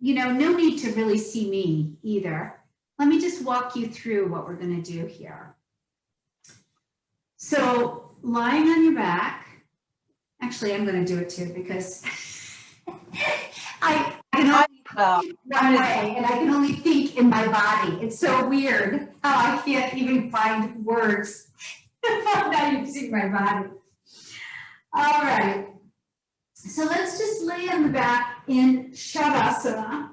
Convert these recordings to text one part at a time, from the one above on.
no need to really see me either. Let me just walk you through what we're going to do here. So lying on your back, actually, I'm going to do it too because I can only think one way and I can only think in my body. It's so weird how I can't even find words without using my body. All right. So let's just lay on the back in Shavasana.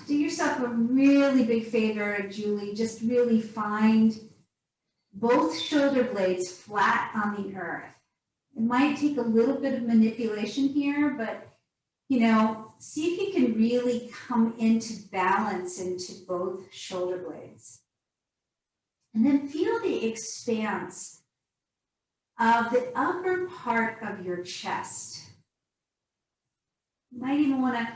Do yourself a really big favor, Julie. Just really find both shoulder blades flat on the earth. It might take a little bit of manipulation here, but see if you can really come into balance into both shoulder blades. And then feel the expanse of the upper part of your chest. You might even want to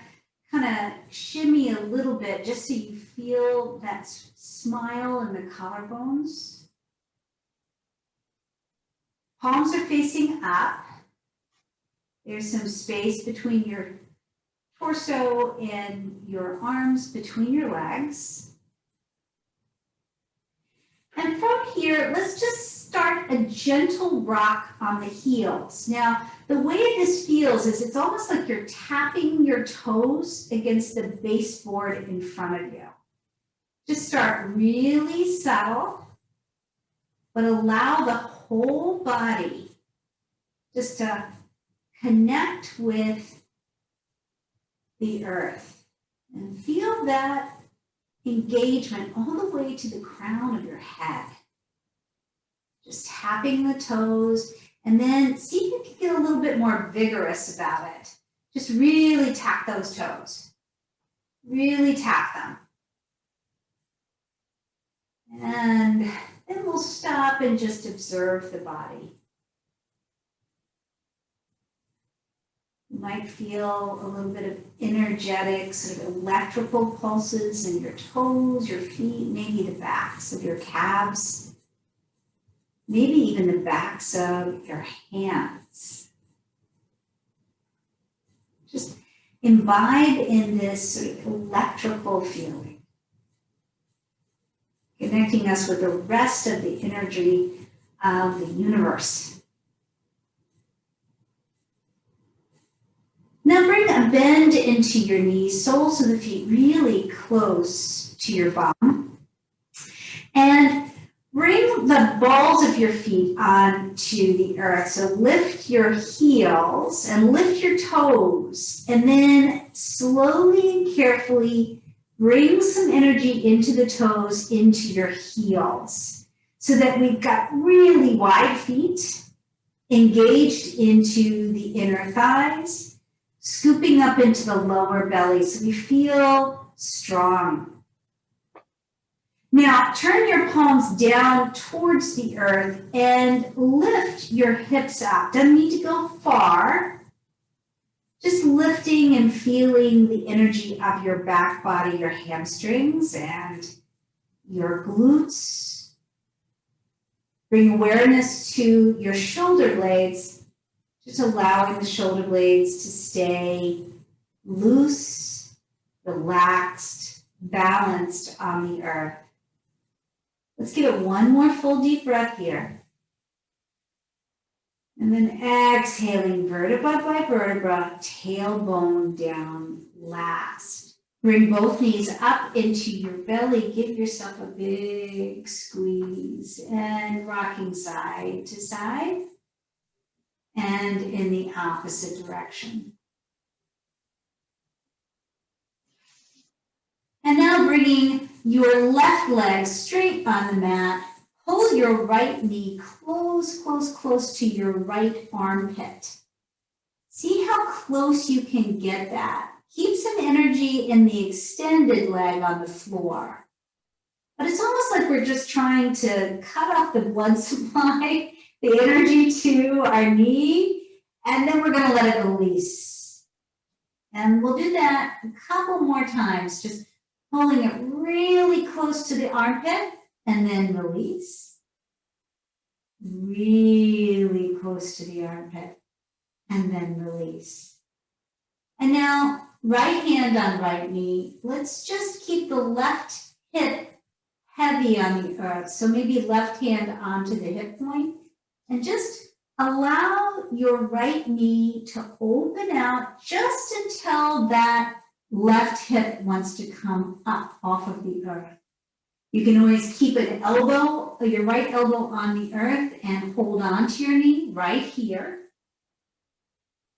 kind of shimmy a little bit just so you feel that smile in the collarbones. Palms are facing up. There's some space between your torso and your arms, between your legs. And from here, let's just start a gentle rock on the heels. Now, the way this feels is it's almost like you're tapping your toes against the baseboard in front of you. Just start really subtle, but allow the whole body just to connect with the earth and feel that engagement all the way to the crown of your head. Just tapping the toes, and then see if you can get a little bit more vigorous about it. Just really tap those toes. Really tap them. And then we'll stop and just observe the body. You might feel a little bit of energetic, sort of electrical pulses in your toes, your feet, maybe the backs of your calves, maybe even the backs of your hands. Just imbibe in this sort of electrical feeling, connecting us with the rest of the energy of the universe. Now bring a bend into your knees, soles of the feet really close to your bum. And bring the balls of your feet onto the earth. So lift your heels and lift your toes. And then slowly and carefully bring some energy into the toes, into your heels. So that we've got really wide feet engaged into the inner thighs, scooping up into the lower belly so we feel strong. Now, turn your palms down towards the earth and lift your hips up. Doesn't need to go far. Just lifting and feeling the energy of your back body, your hamstrings and your glutes. Bring awareness to your shoulder blades. Just allowing the shoulder blades to stay loose, relaxed, balanced on the earth. Let's give it one more full deep breath here. And then exhaling vertebra by vertebra, tailbone down last. Bring both knees up into your belly. Give yourself a big squeeze and rocking side to side. And in the opposite direction. And now bringing your left leg straight on the mat, pull your right knee close, close, close to your right armpit. See how close you can get that. Keep some energy in the extended leg on the floor. But it's almost like we're just trying to cut off the blood supply, the energy to our knee, and then we're going to let it release. And we'll do that a couple more times, just pulling it really close to the armpit and then release. Really close to the armpit and then release. And now, right hand on right knee. Let's just keep the left hip heavy on the earth. So maybe left hand onto the hip point. And just allow your right knee to open out just until that left hip wants to come up off of the earth. You can always keep an elbow, your right elbow on the earth and hold on to your knee right here.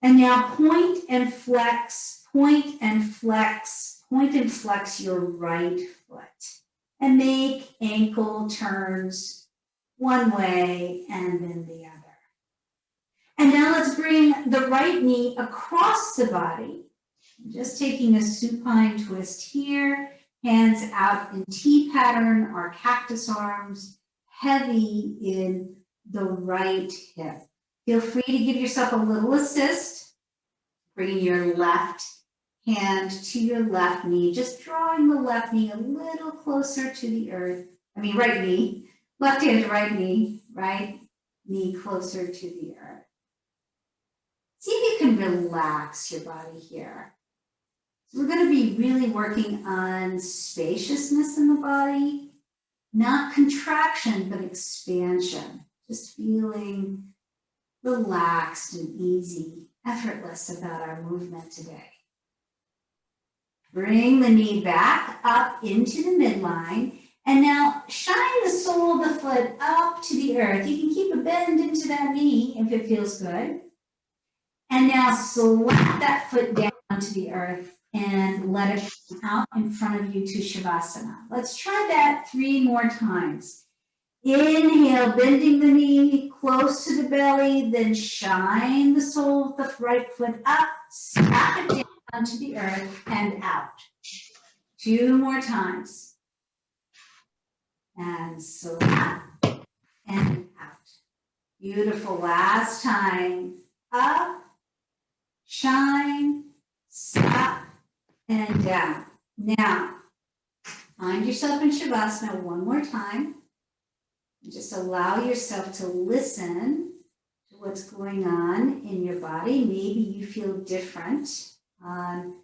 And now point and flex, point and flex, point and flex your right foot. And make ankle turns one way and then the other. And now let's bring the right knee across the body. Just taking a supine twist here, hands out in T pattern or cactus arms, heavy in the right hip. Feel free to give yourself a little assist, bringing your left hand to your left knee, just drawing the left knee a little closer to the earth. Right knee, left hand to right knee closer to the earth. See if you can relax your body here. So we're going to be really working on spaciousness in the body, not contraction, but expansion. Just feeling relaxed and easy, effortless about our movement today. Bring the knee back up into the midline. And now shine the sole of the foot up to the earth. You can keep a bend into that knee if it feels good. And now slap that foot down to the earth and let it come out in front of you to Shavasana. Let's try that 3 more times. Inhale, bending the knee close to the belly, then shine the sole of the right foot up, slap it down to the earth and out. 2 more times. And slap and out. Beautiful. Last time. Up, shine, slap, and down. Now, find yourself in Shavasana 1 more time. And just allow yourself to listen to what's going on in your body. Maybe you feel different on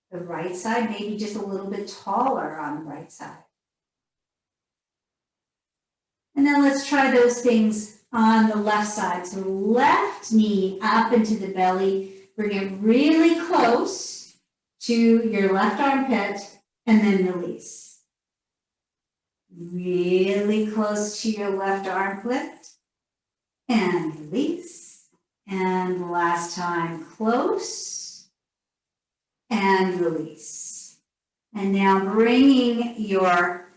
the right side, maybe just a little bit taller on the right side. And then let's try those things on the left side. So left knee up into the belly. Bring it really close to your left armpit and then release. Really close to your left armpit and release. And last time, close and release. And now bringing your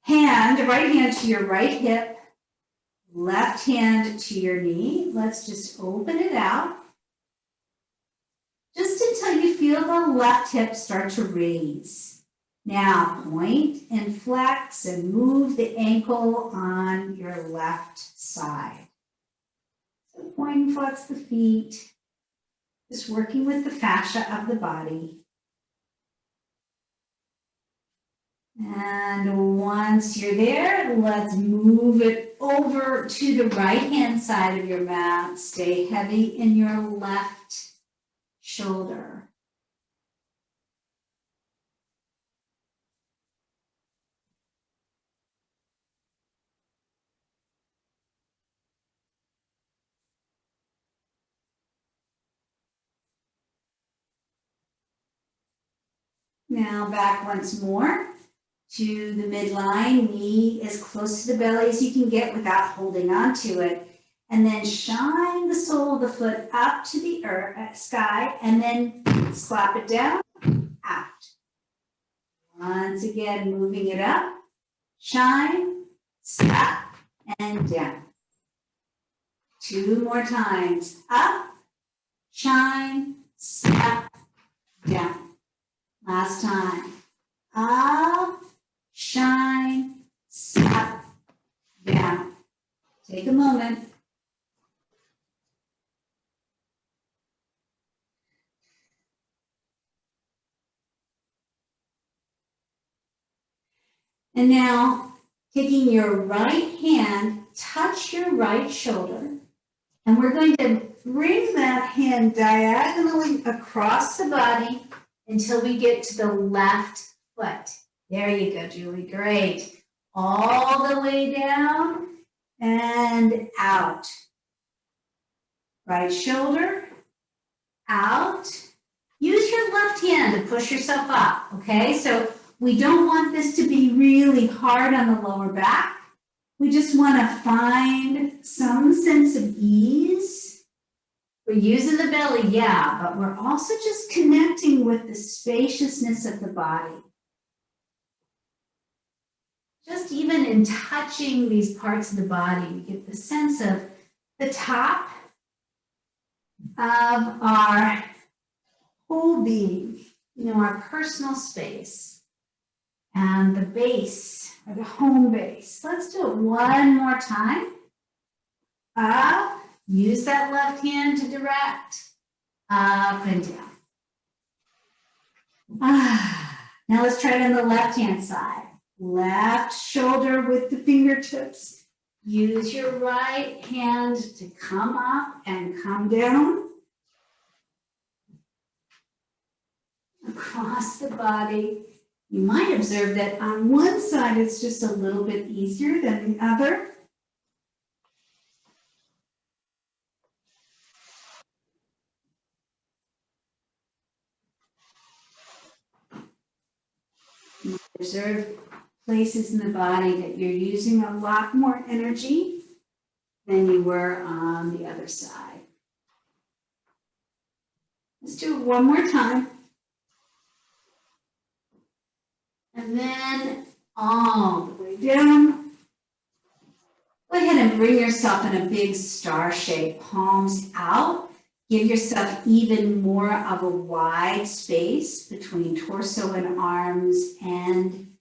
right hand to your right hip, left hand to your knee. Let's just open it out. Just until you feel the left hip start to raise. Now point and flex and move the ankle on your left side. So point and flex the feet, just working with the fascia of the body. And once you're there, let's move it over to the right-hand side of your mat. Stay heavy in your left shoulder. Now back once more to the midline, knee as close to the belly as you can get without holding on to it. And then shine the sole of the foot up to the sky and then slap it down, out. Once again, moving it up, shine, slap, and down. 2 more times, up, shine, slap, down. Last time, up, shine, slap, down. Take a moment. And now, taking your right hand, touch your right shoulder. And we're going to bring that hand diagonally across the body until we get to the left foot. There you go, Julie, great. All the way down and out. Right shoulder, out. Use your left hand to push yourself up, okay? So we don't want this to be really hard on the lower back. We just want to find some sense of ease. We're using the belly, yeah, but we're also just connecting with the spaciousness of the body. Just even in touching these parts of the body, we get the sense of the top of our whole being, you know, our personal space, and the base, or the home base. Let's do it one more time. Up, use that left hand to direct, up and down. Now let's try it on the left-hand side. Left shoulder with the fingertips. Use your right hand to come up and come down. Across the body. You might observe that on one side it's just a little bit easier than the other. You observe places in the body that you're using a lot more energy than you were on the other side. Let's do it one more time. And then all the way down. Go ahead and bring yourself in a big star shape, palms out. Give yourself even more of a wide space between torso and arms and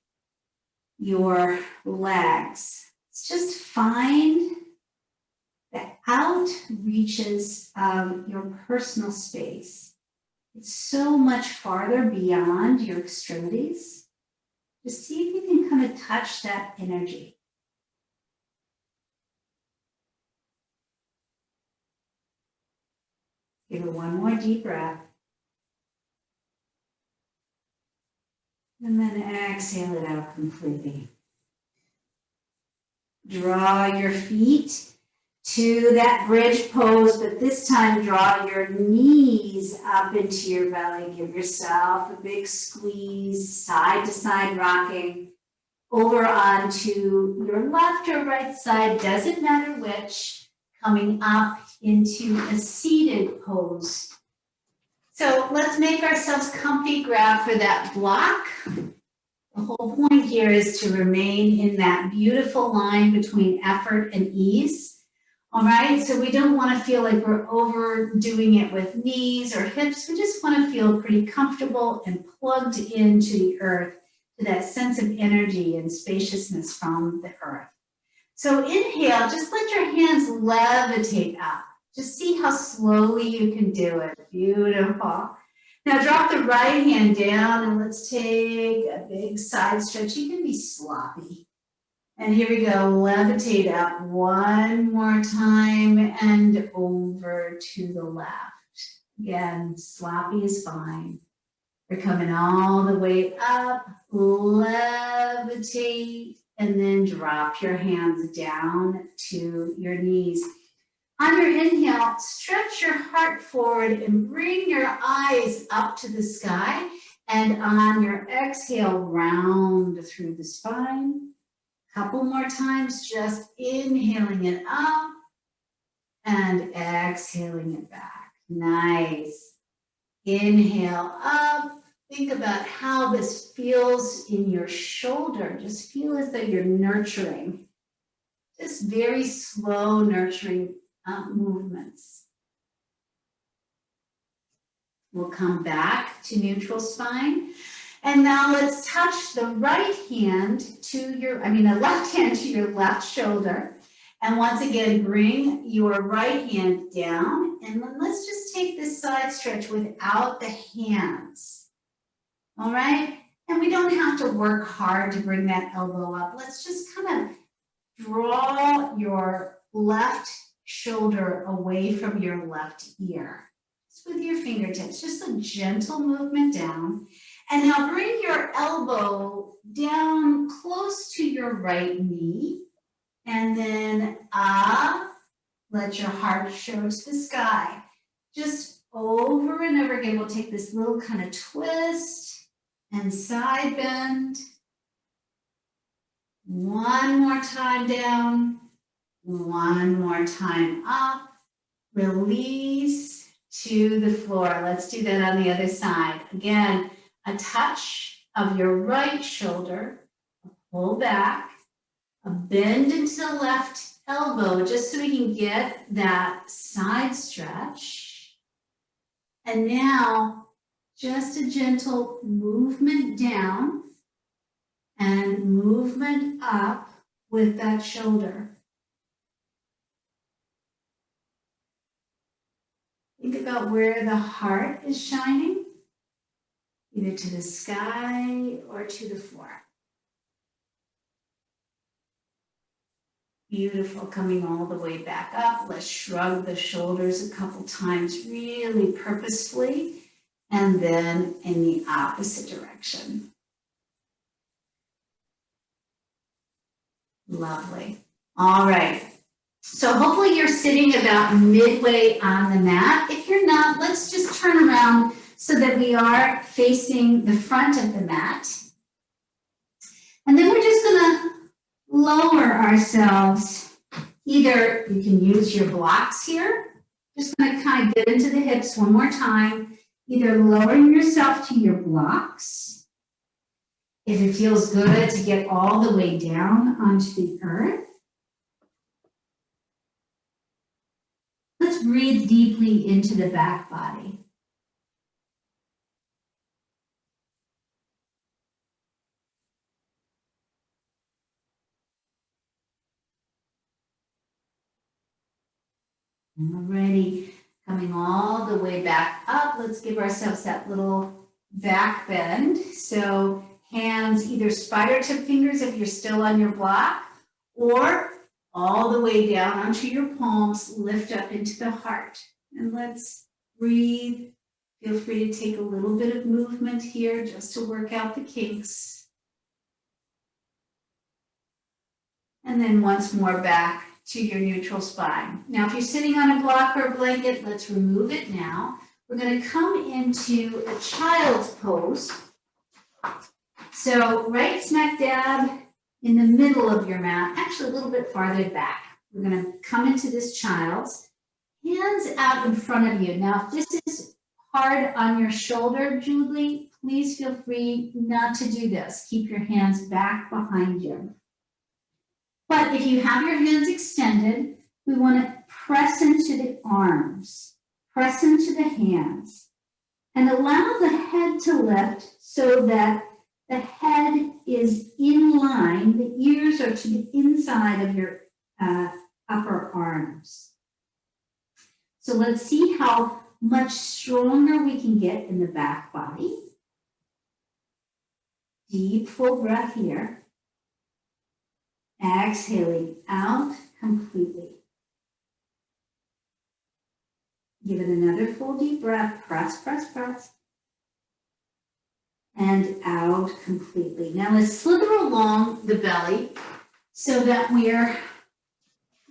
your legs. It's just find the out reaches of your personal space. It's so much farther beyond your extremities. Just see if you can kind of touch that energy. Give it one more deep breath. And then exhale it out completely. Draw your feet to that bridge pose, but this time draw your knees up into your belly. Give yourself a big squeeze, side to side rocking, over onto your left or right side, doesn't matter which, coming up into a seated pose. So let's make ourselves comfy, grab for that block. The whole point here is to remain in that beautiful line between effort and ease. All right, so we don't want to feel like we're overdoing it with knees or hips. We just want to feel pretty comfortable and plugged into the earth, to that sense of energy and spaciousness from the earth. So inhale, just let your hands levitate up. Just see how slowly you can do it. Beautiful. Now drop the right hand down and let's take a big side stretch. You can be sloppy. And here we go, levitate up one more time and over to the left. Again, sloppy is fine. We're coming all the way up, levitate, and then drop your hands down to your knees. On your inhale, stretch your heart forward and bring your eyes up to the sky. And on your exhale, round through the spine. Couple more times, just inhaling it up and exhaling it back. Nice. Inhale up. Think about how this feels in your shoulder. Just feel as though you're nurturing. Just very slow nurturing movements. We'll come back to neutral spine. And now let's touch the right hand to the left hand to your left shoulder. And once again, bring your right hand down. And then let's just take this side stretch without the hands. All right? And we don't have to work hard to bring that elbow up. Let's just kind of draw your left shoulder away from your left ear. Just with your fingertips, just a gentle movement down. And now bring your elbow down close to your right knee. And then up, let your heart show to the sky. Just over and over again, we'll take this little kind of twist and side bend. One more time down, one more time up, release to the floor. Let's do that on the other side. Again, a touch of your right shoulder, pull back, a bend into the left elbow just so we can get that side stretch. And now just a gentle movement down and movement up with that shoulder. Think about where the heart is shining, either to the sky or to the floor. Beautiful, coming all the way back up. Let's shrug the shoulders a couple times, really purposefully, and then in the opposite direction. Lovely. All right. So hopefully you're sitting about midway on the mat. If you're not, let's just turn around so that we are facing the front of the mat. And then we're just going to lower ourselves. Either you can use your blocks here. Just going to kind of get into the hips one more time. Either lowering yourself to your blocks. If it feels good to get all the way down onto the earth. Let's breathe deeply into the back body. Alrighty, coming all the way back up. Let's give ourselves that little back bend. So hands either spider tip fingers if you're still on your block, or all the way down onto your palms, lift up into the heart. And let's breathe. Feel free to take a little bit of movement here just to work out the kinks. And then once more back to your neutral spine. Now, if you're sitting on a block or a blanket, let's remove it now. We're going to come into a child's pose. So right smack dab in the middle of your mat, actually a little bit farther back. We're going to come into this child's, hands out in front of you. Now, if this is hard on your shoulder, Julie, please feel free not to do this. Keep your hands back behind you. But if you have your hands extended, we want to press into the arms, press into the hands, and allow the head to lift so that the head is in line, the ears are to the inside of your upper arms. So let's see how much stronger we can get in the back body. Deep, full breath here. Exhaling out completely. Give it another full deep breath. Press, press, press. And out completely. Now let's slither along the belly so that we're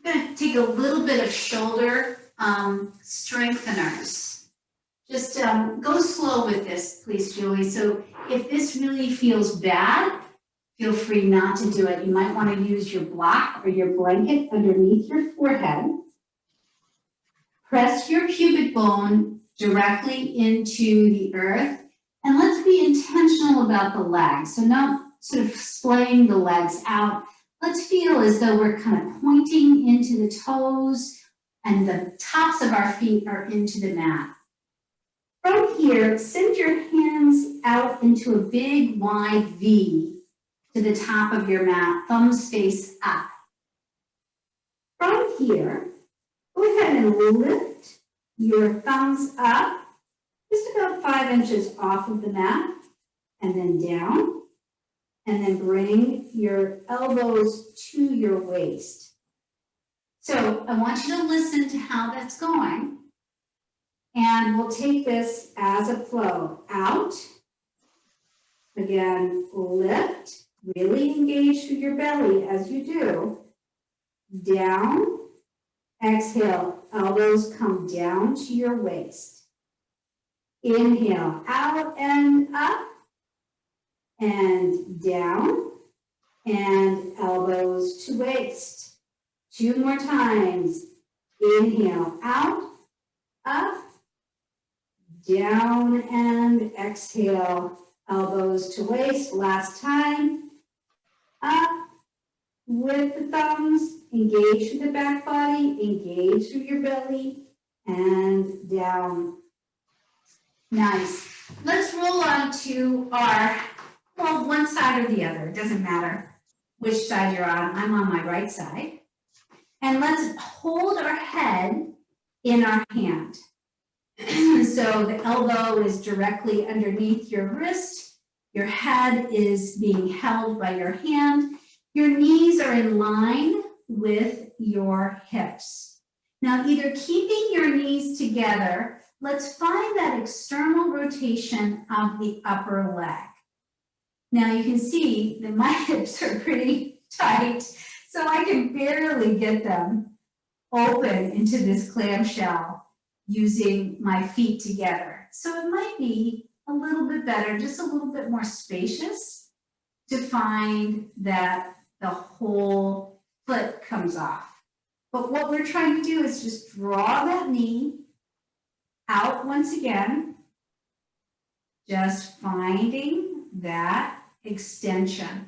going to take a little bit of shoulder strengtheners. Just go slow with this, please, Julie. So if this really feels bad, feel free not to do it. You might want to use your block or your blanket underneath your forehead. Press your pubic bone directly into the earth. And let's be intentional about the legs. So not sort of splaying the legs out. Let's feel as though we're kind of pointing into the toes and the tops of our feet are into the mat. From here, send your hands out into a big wide V to the top of your mat, thumbs face up. From here, go ahead and lift your thumbs up just about 5 inches off of the mat, and then down, and then bring your elbows to your waist. So I want you to listen to how that's going. And we'll take this as a flow. Out. Again, lift. Really engage through your belly as you do. Down. Exhale. Elbows come down to your waist. Inhale. Out and up. And down. And elbows to waist. 2 more times. Inhale. Out. Up. Down and exhale, elbows to waist. Last time, up with the thumbs, engage through the back body, engage through your belly, and down. Nice. Let's roll on to our, well, one side or the other, it doesn't matter which side you're on. I'm on my right side. And let's hold our head in our hand. So the elbow is directly underneath your wrist. Your head is being held by your hand. Your knees are in line with your hips. Now, either keeping your knees together, let's find that external rotation of the upper leg. Now, you can see that my hips are pretty tight, so I can barely get them open into this clamshell using my feet together. So it might be a little bit better, just a little bit more spacious to find that the whole foot comes off. But what we're trying to do is just draw that knee out once again, just finding that extension.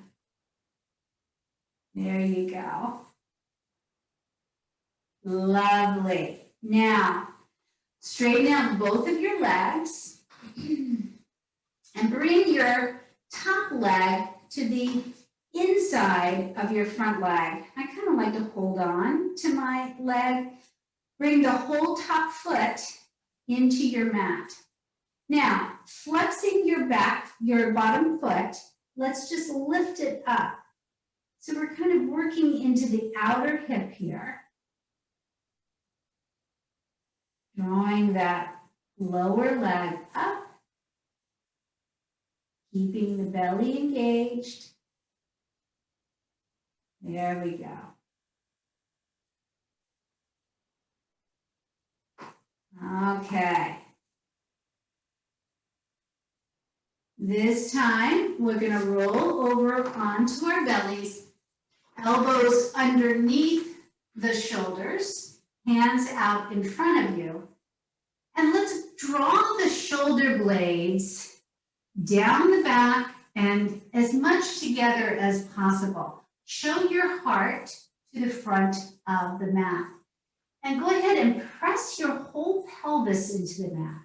There you go. Lovely. Now, straighten out both of your legs and bring your top leg to the inside of your front leg. I kind of like to hold on to my leg. Bring the whole top foot into your mat. Now, flexing your bottom foot, let's just lift it up. So we're kind of working into the outer hip here. Drawing that lower leg up, keeping the belly engaged. There we go. Okay. This time, we're going to roll over onto our bellies, elbows underneath the shoulders, hands out in front of you. And let's draw the shoulder blades down the back and as much together as possible. Show your heart to the front of the mat. And go ahead and press your whole pelvis into the mat.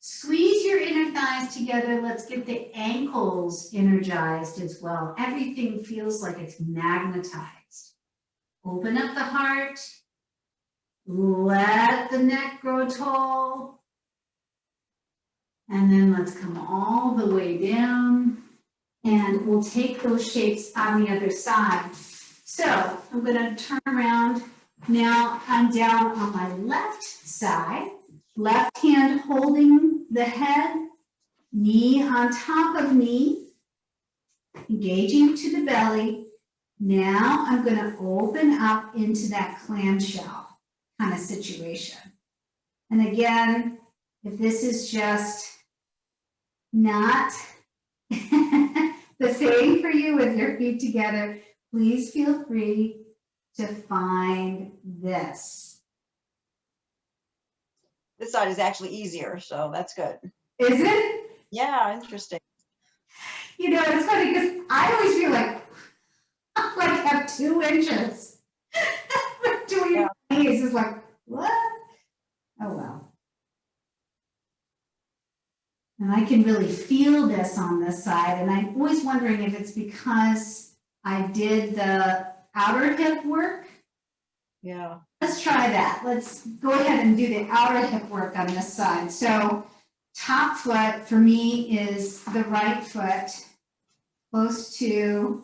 Squeeze your inner thighs together. Let's get the ankles energized as well. Everything feels like it's magnetized. Open up the heart. Let the neck grow tall. And then let's come all the way down. And we'll take those shapes on the other side. So I'm going to turn around. Now I'm down on my left side. Left hand holding the head, knee on top of knee, engaging to the belly. Now I'm going to open up into that clamshell kind of situation. And again, if this is just not the thing for you with your feet together, please feel free to find this. This side is actually easier, so that's good. Is it? Yeah, interesting. You know, it's funny because I always feel like I have 2 inches. Doing knees is like, what? Oh, well. And I can really feel this on this side. And I'm always wondering if it's because I did the outer hip work. Yeah. Let's try that. Let's go ahead and do the outer hip work on this side. So top foot for me is the right foot, close to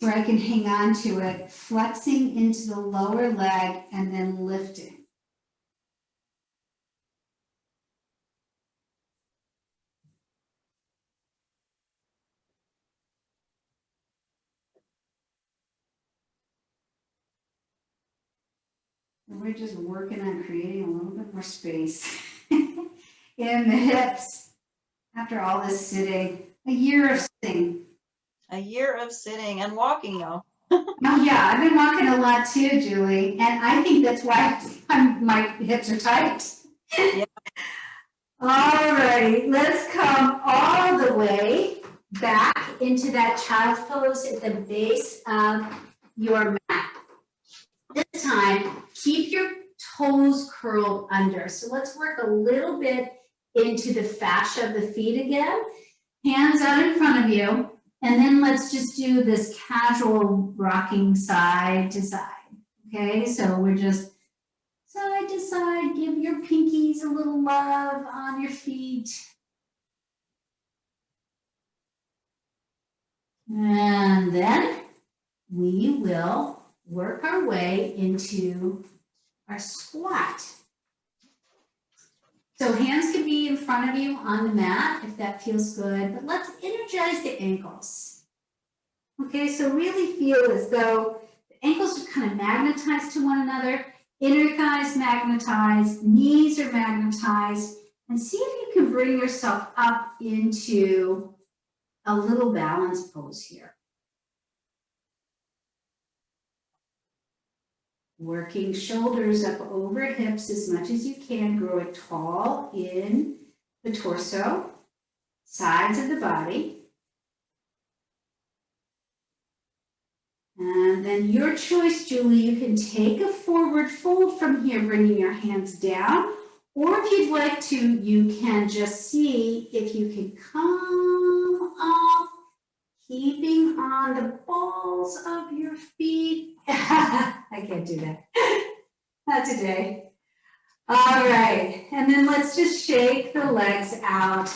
where I can hang on to it, flexing into the lower leg and then lifting. And we're just working on creating a little bit more space in the hips after all this sitting, a year of sitting. A year of sitting and walking though. Oh yeah, I've been walking a lot too, Julie, and I think that's why my hips are tight. Yeah. All right, let's come all the way back into that child's pose at the base of your mat. This time, keep your toes curled under. So let's work a little bit into the fascia of the feet again. Hands out in front of you. And then let's just do this casual rocking side to side. Okay, so we're just side to side. Give your pinkies a little love on your feet. And then we will work our way into our squat. So hands can be in front of you on the mat if that feels good, but let's energize the ankles. Okay, so really feel as though the ankles are kind of magnetized to one another, inner thighs magnetized, knees are magnetized, and see if you can bring yourself up into a little balance pose here. Working shoulders up over hips as much as you can, grow it tall in the torso, sides of the body. And then your choice, Julie, you can take a forward fold from here, bringing your hands down, or if you'd like to, you can just see if you can come up, keeping on the balls of your feet. I can't do that. Not today. All right, and then let's just shake the legs out.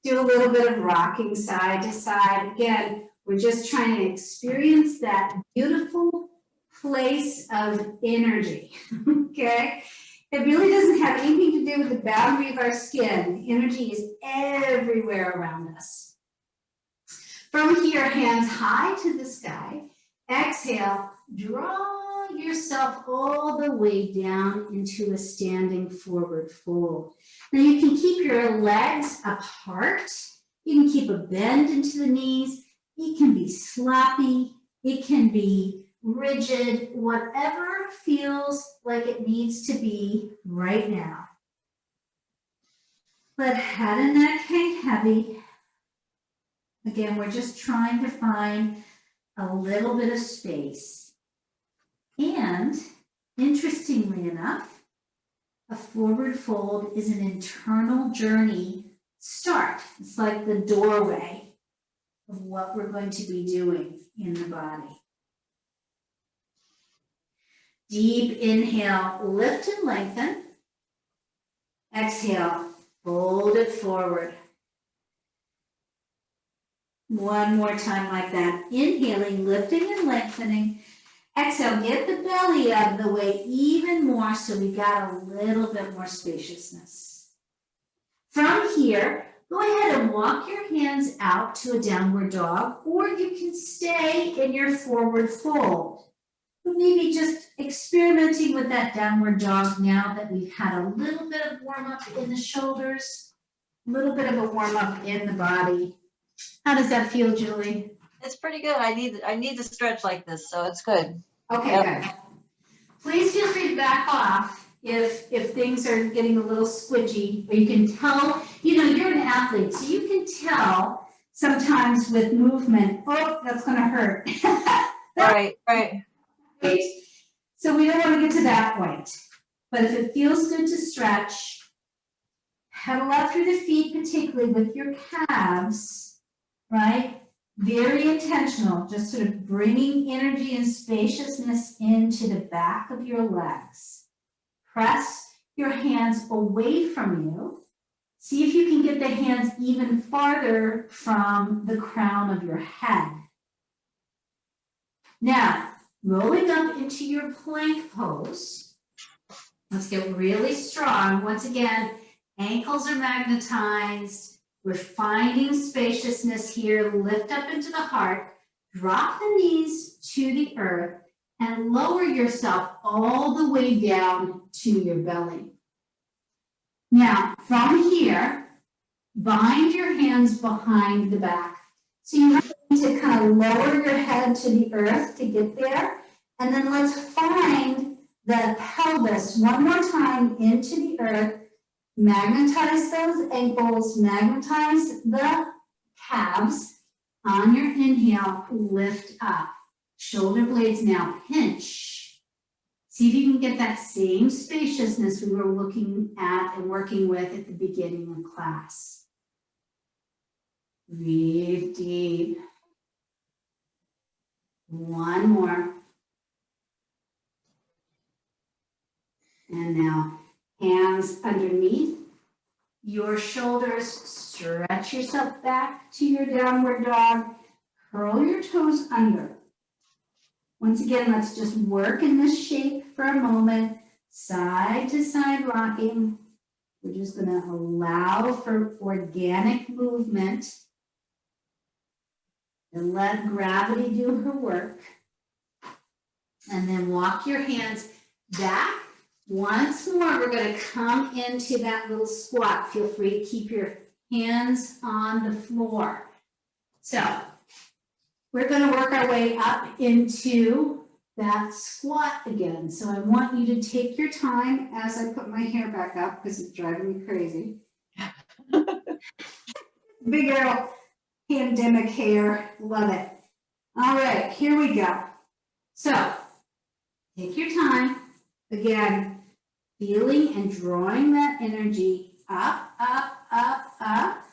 Do a little bit of rocking side to side. Again, we're just trying to experience that beautiful place of energy, okay? It really doesn't have anything to do with the boundary of our skin. The energy is everywhere around us. From here, hands high to the sky. Exhale, draw yourself all the way down into a standing forward fold. Now you can keep your legs apart. You can keep a bend into the knees. It can be sloppy. It can be rigid, whatever feels like it needs to be right now. Let head and neck hang heavy. Again, we're just trying to find a little bit of space. And interestingly enough, a forward fold is an internal journey start. It's like the doorway of what we're going to be doing in the body. Deep inhale, lift and lengthen. Exhale, fold it forward. One more time like that. Inhaling, lifting and lengthening. Exhale, get the belly out of the way even more so we got a little bit more spaciousness. From here, go ahead and walk your hands out to a downward dog, or you can stay in your forward fold. But maybe just experimenting with that downward dog now that we've had a little bit of warm up in the shoulders, a little bit of a warm up in the body. How does that feel, Julie? It's pretty good. I need to stretch like this, so it's good. Okay, Yep. good. Please feel free to back off if things are getting a little squidgy, or you can tell, you know, you're an athlete, so you can tell sometimes with movement, oh, that's gonna hurt. Right. Right? So we don't want to get to that point. But if it feels good to stretch, pedal up through the feet, particularly with your calves, right? Very intentional, just sort of bringing energy and spaciousness into the back of your legs. Press your hands away from you. See if you can get the hands even farther from the crown of your head. Now, rolling up into your plank pose. Let's get really strong. Once again, ankles are magnetized. We're finding spaciousness here. Lift up into the heart. Drop the knees to the earth and lower yourself all the way down to your belly. Now, from here, bind your hands behind the back. So you have to kind of lower your head to the earth to get there. And then let's find the pelvis one more time into the earth. Magnetize those ankles, magnetize the calves. On your inhale, lift up. Shoulder blades now pinch. See if you can get that same spaciousness we were looking at and working with at the beginning of class. Breathe deep. One more. And now hands underneath your shoulders. Stretch yourself back to your downward dog. Curl your toes under. Once again, let's just work in this shape for a moment. Side to side rocking. We're just going to allow for organic movement and let gravity do her work. And then walk your hands back. Once more, we're going to come into that little squat. Feel free to keep your hands on the floor. So we're going to work our way up into that squat again. So I want you to take your time as I put my hair back up because it's driving me crazy. Big girl pandemic hair, love it. All right, here we go. So take your time. Again, feeling and drawing that energy up, up, up, up.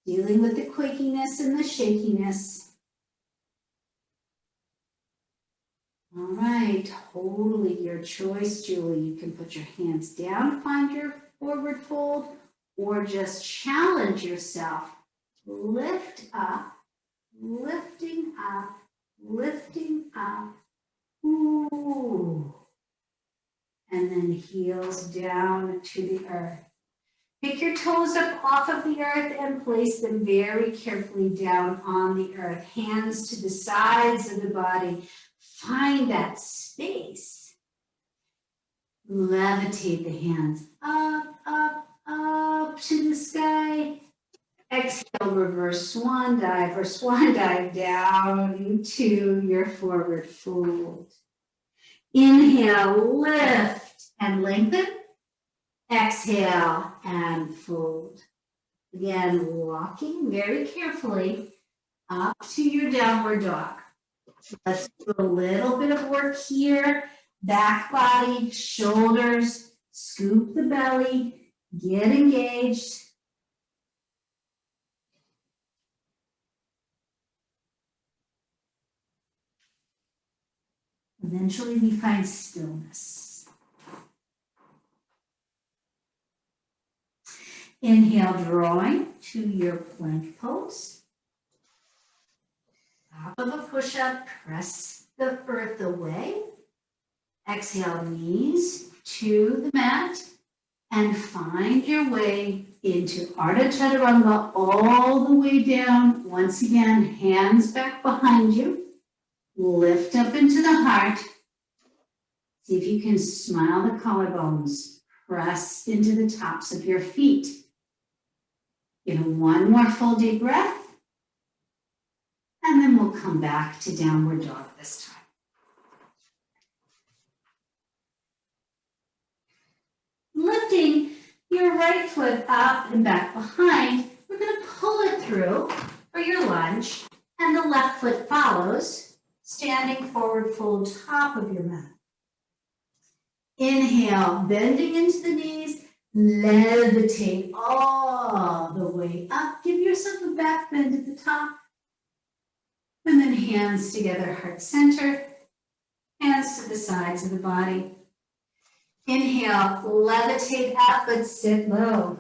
Dealing with the quakiness and the shakiness. All right, totally your choice, Julie. You can put your hands down, find your forward fold, or just challenge yourself. Lift up, lifting up, lifting up. Ooh. And then heels down to the earth. Pick your toes up off of the earth and place them very carefully down on the earth. Hands to the sides of the body. Find that space. Levitate the hands up, up, up to the sky. Exhale, reverse swan dive or swan dive down to your forward fold. Inhale, lift and lengthen. Exhale and fold. Again, walking very carefully up to your downward dog. Let's do a little bit of work here. Back body, shoulders, scoop the belly, get engaged. Eventually we find stillness. Inhale, drawing to your plank pose. Top of a push-up, press the earth away. Exhale, knees to the mat and find your way into Ardha Chaturanga all the way down. Once again, hands back behind you. Lift up into the heart. See if you can smile the collarbones. Press into the tops of your feet. Give it one more full deep breath. And then we'll come back to downward dog this time. Lifting your right foot up and back behind, we're going to pull it through for your lunge, and the left foot follows, standing forward fold top of your mat. Inhale, bending into the knees, levitate all the way up. Give yourself a back bend at the top. And then hands together, heart center, hands to the sides of the body. Inhale, levitate up, but sit low.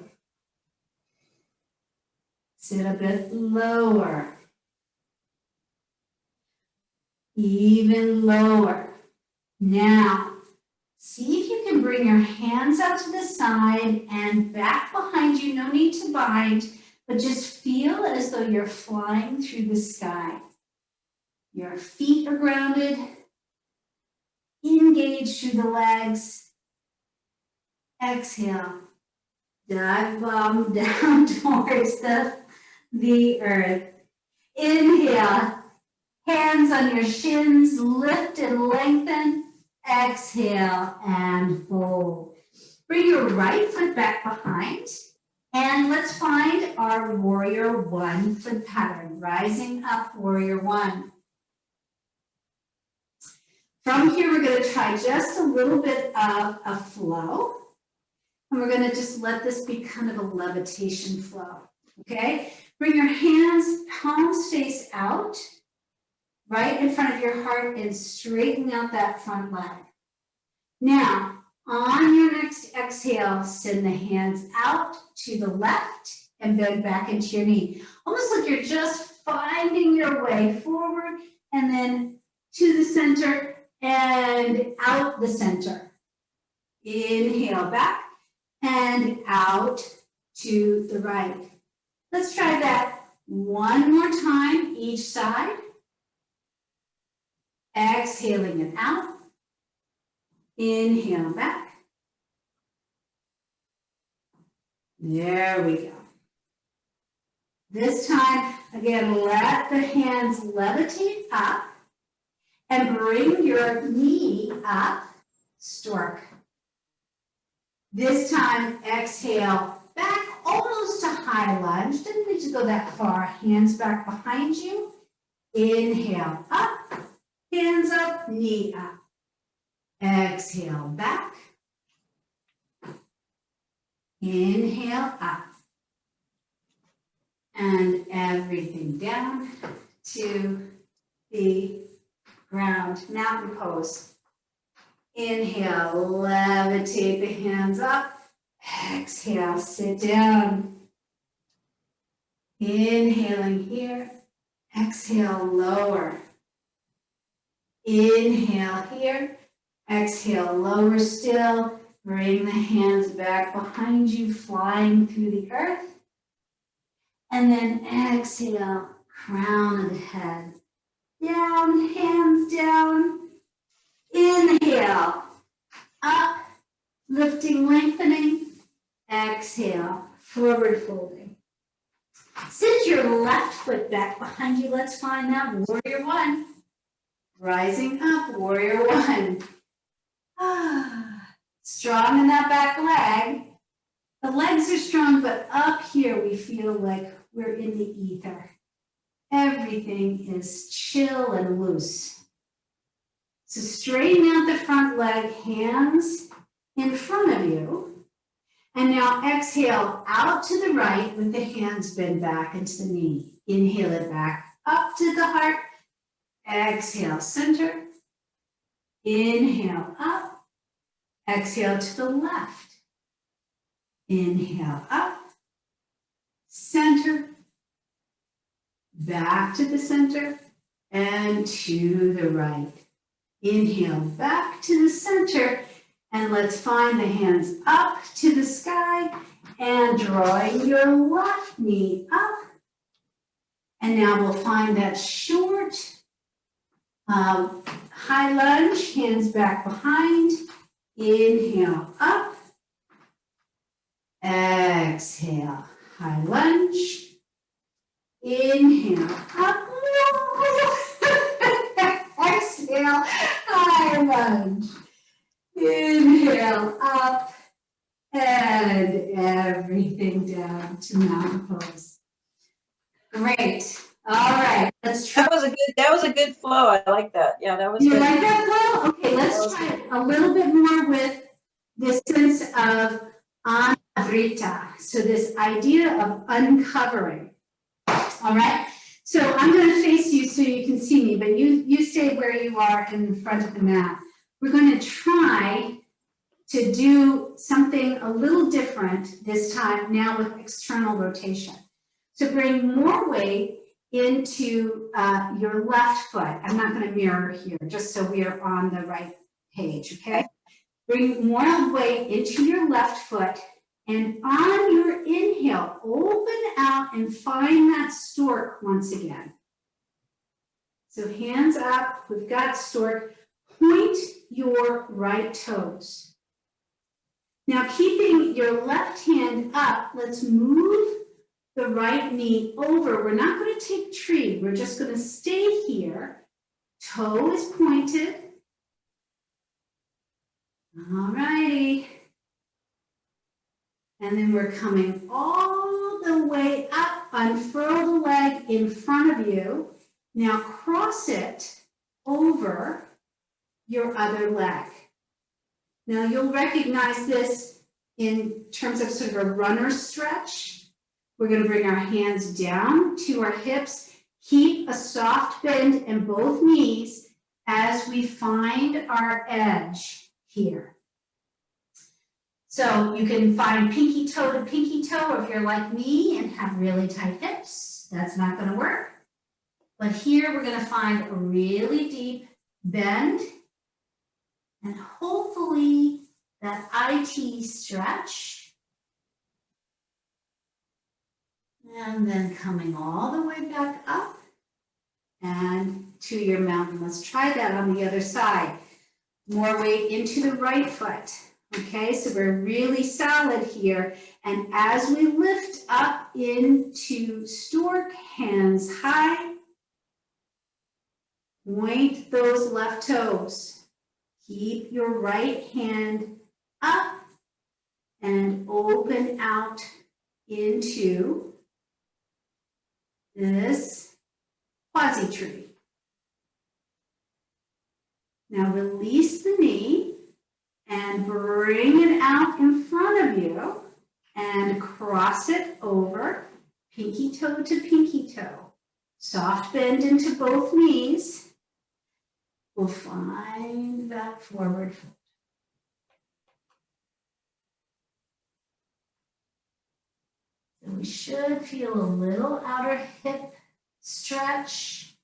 Sit a bit lower. even lower. Now, see if you can bring your hands out to the side and back behind you. No need to bind, but just feel as though you're flying through the sky. Your feet are grounded, engage through the legs. Exhale, dive bomb down towards the earth. Inhale, hands on your shins, lift and lengthen. Exhale and fold. Bring your right foot back behind. And let's find our warrior one foot pattern. Rising up, warrior one. From here, we're going to try just a little bit of a flow. And we're going to just let this be kind of a levitation flow. Okay? Bring your hands, palms face out, right in front of your heart, and straighten out that front leg. Now, on your next exhale, send the hands out to the left and bend back into your knee. Almost like you're just finding your way forward and then to the center and out the center. Inhale back and out to the right. Let's try that one more time, each side. Exhaling it out. Inhale back. There we go. This time, again, let the hands levitate up and bring your knee up, stork. This time, exhale back almost to high lunge. Didn't need to go that far. Hands back behind you. Inhale up, hands up, knee up. Exhale back. Inhale up. And everything down to the ground. Mountain pose. Inhale, levitate the hands up. Exhale, sit down. Inhaling here. Exhale, lower. Inhale here. Exhale, lower still. Bring the hands back behind you, flying through the earth. And then exhale, crown of the head. Down, hands down. Inhale, up, lifting, lengthening. Exhale, forward folding. Send your left foot back behind you. Let's find that warrior one. Rising up, warrior one. Strong in that back leg. The legs are strong, but up here we feel like we're in the ether. Everything is chill and loose. So straighten out the front leg, hands in front of you. And now exhale out to the right with the hands bent back into the knee. Inhale it back up to the heart. Exhale, center. Inhale up. Exhale to the left. Inhale up. Center. Back to the center and to the right. Inhale back to the center, and let's find the hands up to the sky and drawing your left knee up. And now we'll find that short high lunge, hands back behind. Inhale up. Exhale, high lunge. Inhale up. Exhale, high lunge. Inhale up and everything down to mountain pose. Great. All right. Let's try. That was a good flow. I like that. Yeah, that was You good. like that flow? Okay, let's try it a little bit more with this sense of anavrita. So this idea of uncovering. All right. So I'm going to face you so you can see me, but you stay where you are in front of the mat. We're going to try to do something a little different this time now with external rotation. So bring more weight into your left foot. I'm not going to mirror here, just so we are on the right page, okay? Bring more weight into your left foot, and on your inhale, open out and find that stork once again. So hands up, we've got stork. Point your right toes. Now keeping your left hand up, let's move the right knee over. We're not going to take tree, we're just going to stay here. Toe is pointed. All righty. And then we're coming all the way up, unfurl the leg in front of you. Now cross it over your other leg. Now you'll recognize this in terms of sort of a runner stretch. We're going to bring our hands down to our hips, keep a soft bend in both knees as we find our edge here. So you can find pinky toe to pinky toe, or if you're like me and have really tight hips, that's not going to work. But here we're going to find a really deep bend and hopefully that IT stretch. And then coming all the way back up and to your mountain. Let's try that on the other side. More weight into the right foot. Okay, so we're really solid here. And as we lift up into stork, hands high, point those left toes. Keep your right hand up and open out into this quasi-tree. Now release the knee and bring it out in front of you and cross it over, pinky toe to pinky toe. Soft bend into both knees. We'll find that forward fold. So we should feel a little outer hip stretch.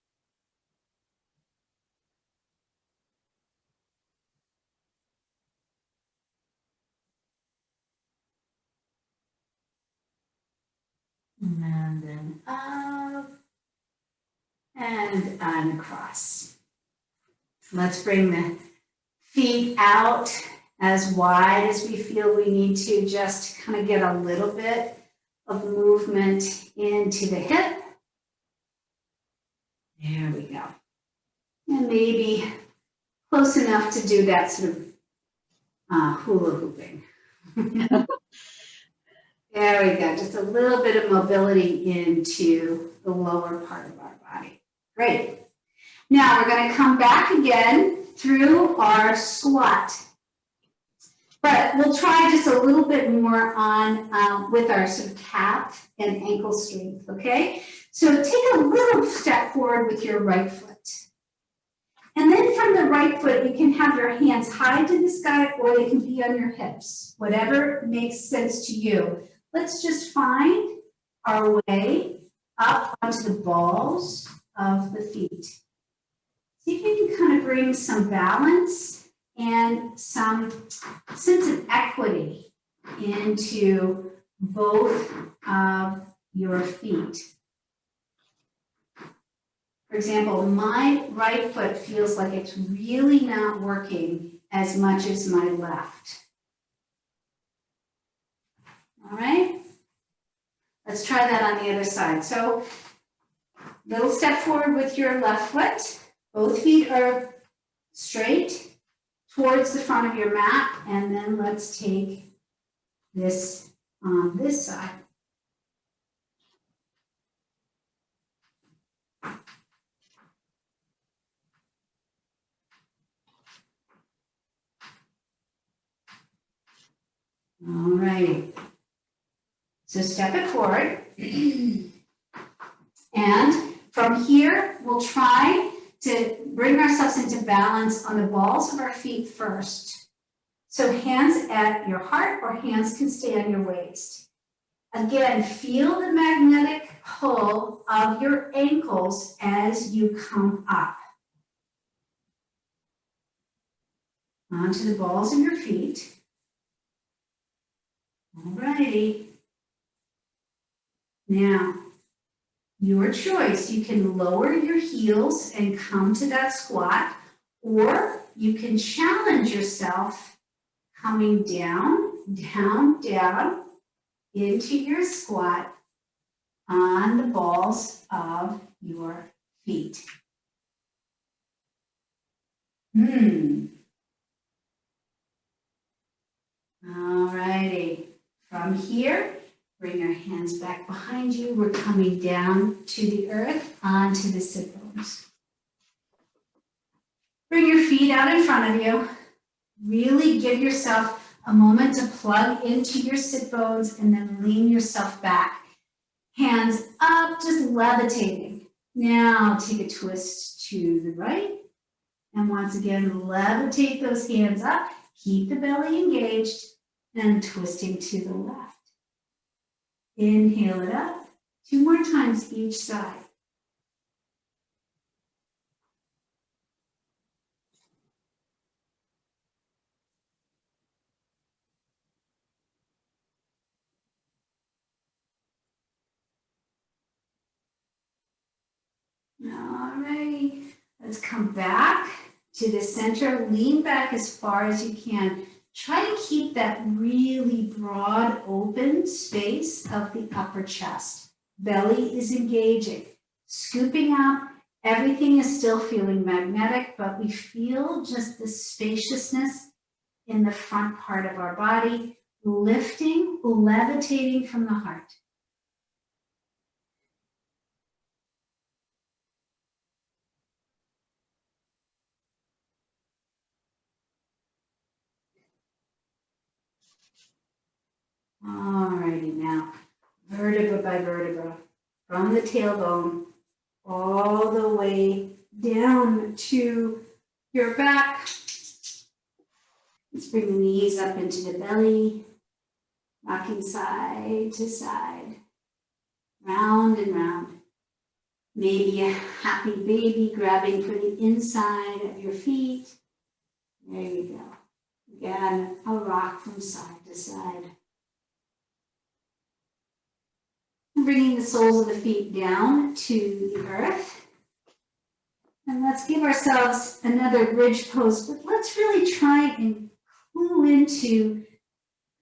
And then up and uncross. Let's bring the feet out as wide as we feel we need to, just kind of get a little bit of movement into the hip. There we go. And maybe close enough to do that sort of hula hooping. There we go, just a little bit of mobility into the lower part of our body. Great. Now we're going to come back again through our squat. But we'll try just a little bit more on with our sort of calf and ankle strength, okay? So take a little step forward with your right foot. And then from the right foot, you can have your hands high to the sky or they can be on your hips, whatever makes sense to you. Let's just find our way up onto the balls of the feet. See if you can kind of bring some balance and some sense of equity into both of your feet. For example, my right foot feels like it's really not working as much as my left. All right, let's try that on the other side. So, little step forward with your left foot. Both feet are straight towards the front of your mat, and then let's take this on this side. All right. So step it forward. And from here, we'll try to bring ourselves into balance on the balls of our feet first. So hands at your heart or hands can stay on your waist. Again, feel the magnetic pull of your ankles as you come up onto the balls of your feet. All righty. Now, your choice. You can lower your heels and come to that squat, or you can challenge yourself coming down, down, down into your squat on the balls of your feet. All righty. From here, bring your hands back behind you. We're coming down to the earth onto the sit bones. Bring your feet out in front of you. Really give yourself a moment to plug into your sit bones and then lean yourself back. Hands up, just levitating. Now take a twist to the right. And once again, levitate those hands up. Keep the belly engaged and twisting to the left. Inhale it up. 2 more times each side. All right, let's come back to the center. Lean back as far as you can. Try to keep that really broad, open space of the upper chest. Belly is engaging. Scooping up, everything is still feeling magnetic, but we feel just the spaciousness in the front part of our body, lifting, levitating from the heart. Alrighty, now, vertebra by vertebra, from the tailbone all the way down to your back. Let's bring the knees up into the belly, rocking side to side, round and round. Maybe a happy baby grabbing for the inside of your feet. There you go. Again, a rock from side to side. Bringing the soles of the feet down to the earth. And let's give ourselves another bridge pose, but let's really try and clue into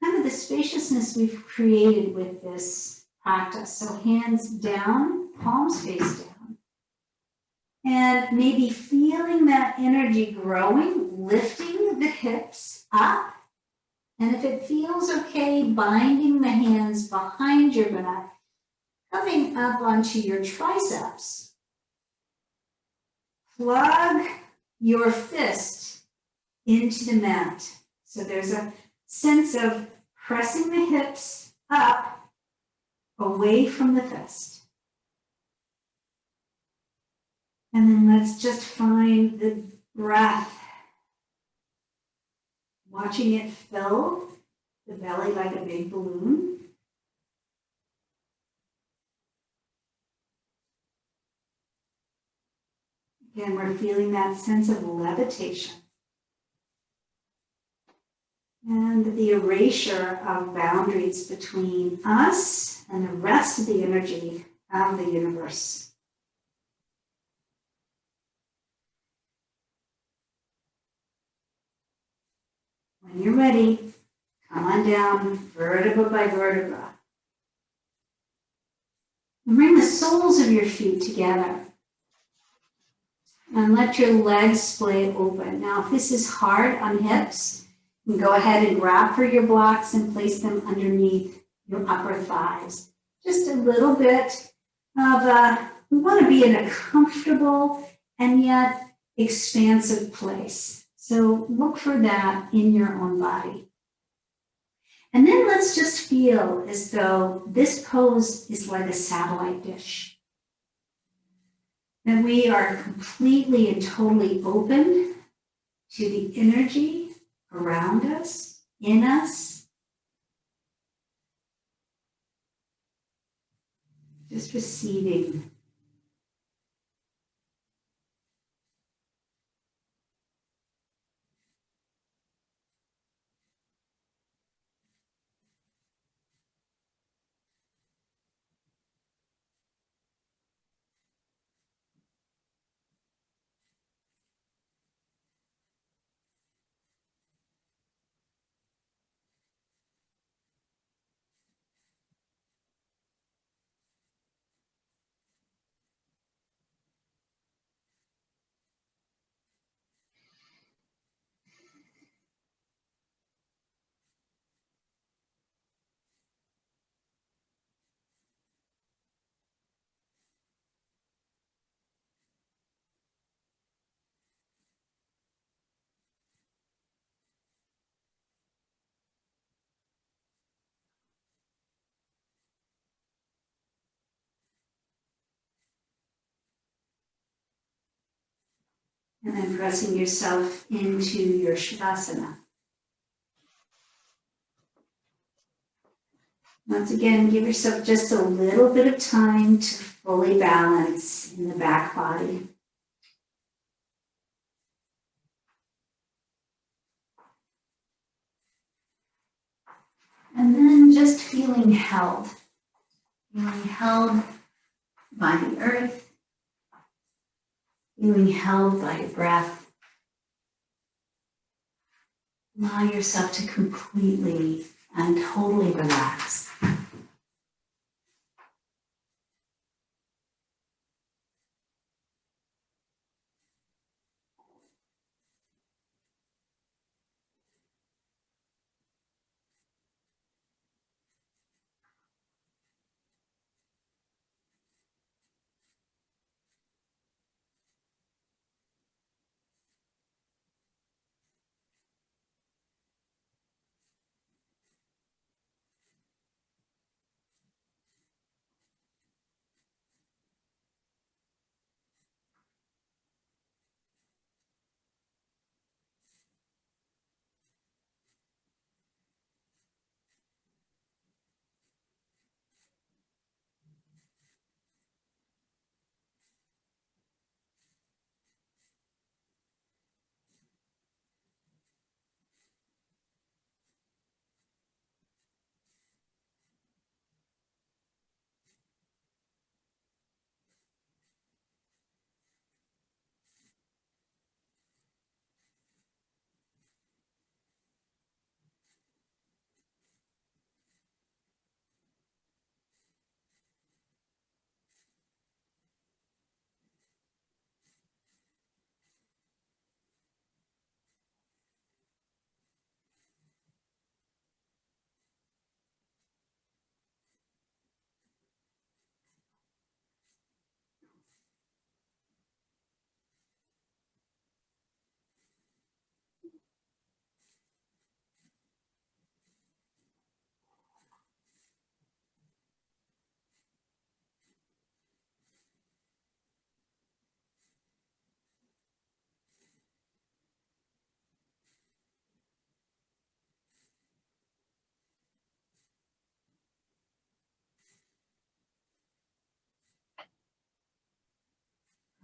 kind of the spaciousness we've created with this practice. So hands down, palms face down. And maybe feeling that energy growing, lifting the hips up. And if it feels okay, binding the hands behind your back, coming up onto your triceps. Plug your fist into the mat. So there's a sense of pressing the hips up away from the fist. And then let's just find the breath. Watching it fill the belly like a big balloon. Again, we're feeling that sense of levitation. And the erasure of boundaries between us and the rest of the energy of the universe. When you're ready, come on down, vertebra by vertebra. And bring the soles of your feet together. And let your legs splay open. Now, if this is hard on hips, you can go ahead and grab for your blocks and place them underneath your upper thighs. Just a little bit of we want to be in a comfortable and yet expansive place. So look for that in your own body. And then let's just feel as though this pose is like a satellite dish. And we are completely and totally open to the energy around us, in us. just receiving. And then pressing yourself into your Shavasana. Once again, give yourself just a little bit of time to fully balance in the back body. And then just feeling held by the earth, feeling held by your breath. Allow yourself to completely and totally relax.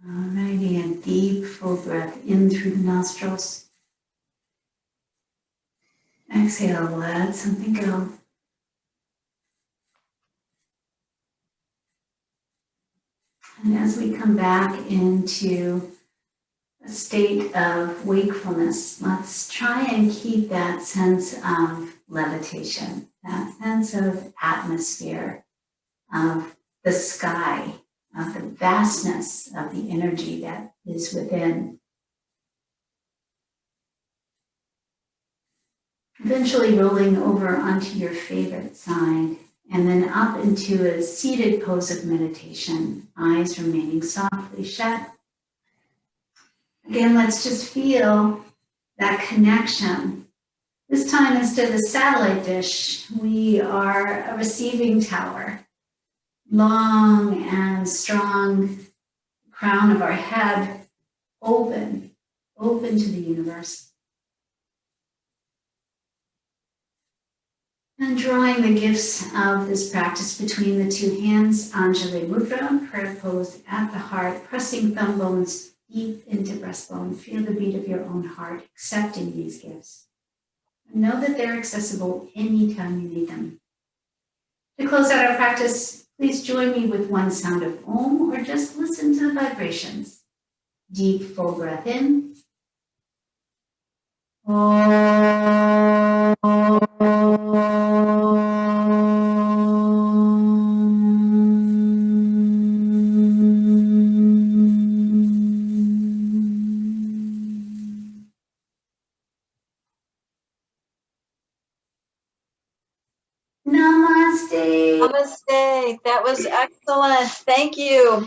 Alrighty, a deep full breath in through the nostrils. Exhale, let something go. And as we come back into a state of wakefulness, let's try and keep that sense of levitation, that sense of atmosphere, of the sky, of the vastness of the energy that is within. Eventually rolling over onto your favorite side, and then up into a seated pose of meditation, eyes remaining softly shut. Again, let's just feel that connection. This time, instead of a satellite dish, we are a receiving tower. Long and strong crown of our head open to the universe. And drawing the gifts of this practice between the two hands, Anjali Mudra, prayer pose at the heart, pressing thumb bones deep into breastbone. Feel the beat of your own heart, accepting these gifts. Know that they're accessible anytime you need them. To close out our practice, please join me with one sound of Om or just listen to the vibrations. Deep, full breath in. Namaste. Namaste. That was excellent. Thank you.